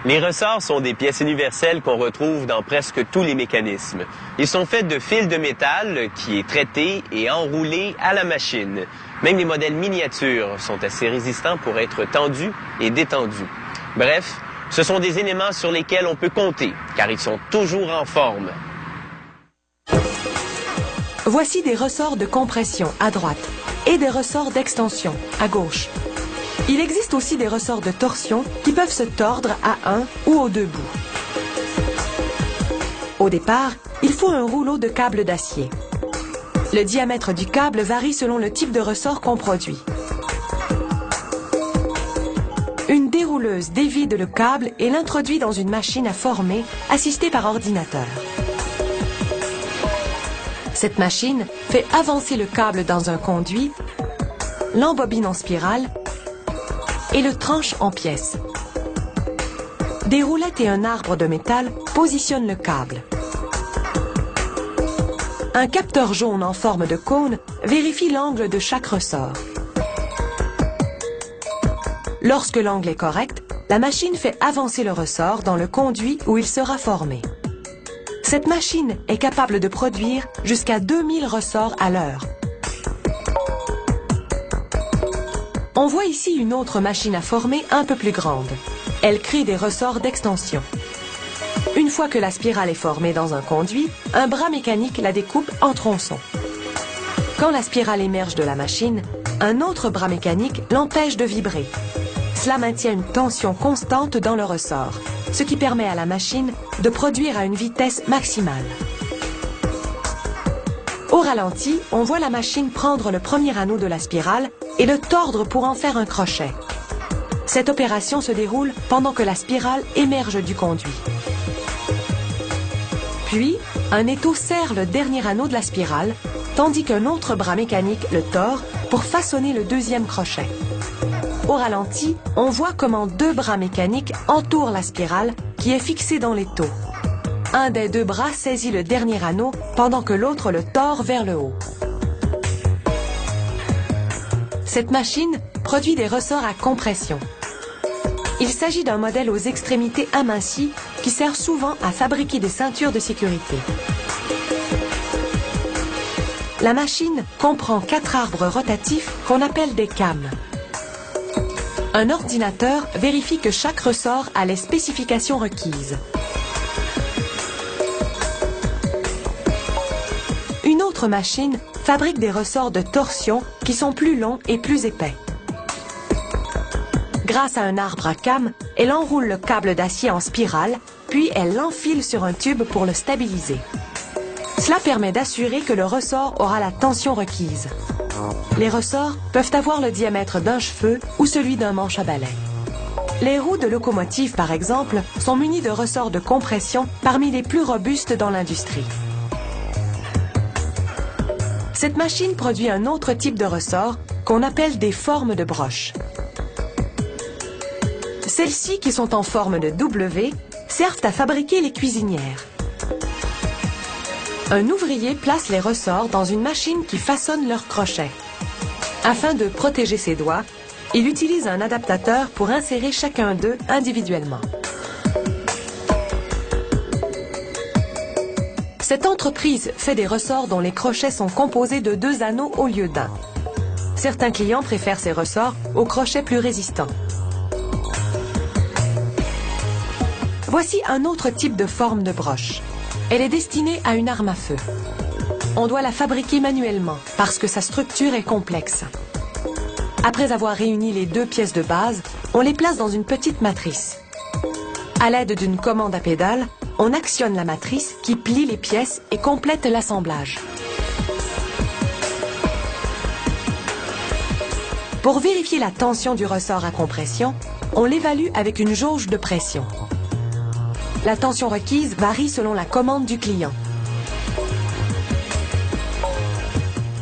Les ressorts sont des pièces universelles qu'on retrouve dans presque tous les mécanismes. Ils sont faits de fils de métal qui est traité et enroulé à la machine. Même les modèles miniatures sont assez résistants pour être tendus et détendus. Bref, ce sont des éléments sur lesquels on peut compter, car ils sont toujours en forme. Voici des ressorts de compression à droite et des ressorts d'extension à gauche. Il existe aussi des ressorts de torsion qui peuvent se tordre à un ou aux deux bouts. Au départ, il faut un rouleau de câble d'acier. Le diamètre du câble varie selon le type de ressort qu'on produit. Une dérouleuse dévide le câble et l'introduit dans une machine à former assistée par ordinateur. Cette machine fait avancer le câble dans un conduit, l'embobine en spirale et le tranche en pièces. Des roulettes et un arbre de métal positionnent le câble. Un capteur jaune en forme de cône vérifie l'angle de chaque ressort. Lorsque l'angle est correct, la machine fait avancer le ressort dans le conduit où il sera formé. Cette machine est capable de produire jusqu'à 2000 ressorts à l'heure. On voit ici une autre machine à former un peu plus grande. Elle crée des ressorts d'extension. Une fois que la spirale est formée dans un conduit, un bras mécanique la découpe en tronçons. Quand la spirale émerge de la machine, un autre bras mécanique l'empêche de vibrer. Cela maintient une tension constante dans le ressort, ce qui permet à la machine de produire à une vitesse maximale. Au ralenti, on voit la machine prendre le premier anneau de la spirale et le tordre pour en faire un crochet. Cette opération se déroule pendant que la spirale émerge du conduit. Puis, un étau serre le dernier anneau de la spirale, tandis qu'un autre bras mécanique le tord pour façonner le deuxième crochet. Au ralenti, on voit comment deux bras mécaniques entourent la spirale qui est fixée dans l'étau. Un des deux bras saisit le dernier anneau pendant que l'autre le tord vers le haut. Cette machine produit des ressorts à compression. Il s'agit d'un modèle aux extrémités amincies qui sert souvent à fabriquer des ceintures de sécurité. La machine comprend 4 arbres rotatifs qu'on appelle des cames. Un ordinateur vérifie que chaque ressort a les spécifications requises. Une autre machine fabrique des ressorts de torsion qui sont plus longs et plus épais. Grâce à un arbre à cames, elle enroule le câble d'acier en spirale, puis elle l'enfile sur un tube pour le stabiliser. Cela permet d'assurer que le ressort aura la tension requise. Les ressorts peuvent avoir le diamètre d'un cheveu ou celui d'un manche à balai. Les roues de locomotive, par exemple, sont munies de ressorts de compression parmi les plus robustes dans l'industrie. Cette machine produit un autre type de ressort qu'on appelle des formes de broche. Celles-ci, qui sont en forme de W, servent à fabriquer les cuisinières. Un ouvrier place les ressorts dans une machine qui façonne leurs crochets. Afin de protéger ses doigts, il utilise un adaptateur pour insérer chacun d'eux individuellement. Cette entreprise fait des ressorts dont les crochets sont composés de 2 anneaux au lieu d'un. Certains clients préfèrent ces ressorts aux crochets plus résistants. Voici un autre type de forme de broche. Elle est destinée à une arme à feu. On doit la fabriquer manuellement parce que sa structure est complexe. Après avoir réuni les 2 pièces de base, on les place dans une petite matrice. À l'aide d'une commande à pédale, on actionne la matrice qui plie les pièces et complète l'assemblage. Pour vérifier la tension du ressort à compression, on l'évalue avec une jauge de pression. La tension requise varie selon la commande du client.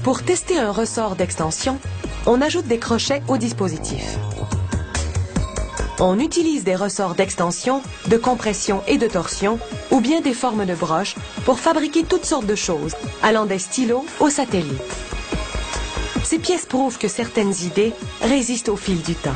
Pour tester un ressort d'extension, on ajoute des crochets au dispositif. On utilise des ressorts d'extension, de compression et de torsion, ou bien des formes de broches pour fabriquer toutes sortes de choses, allant des stylos aux satellites. Ces pièces prouvent que certaines idées résistent au fil du temps.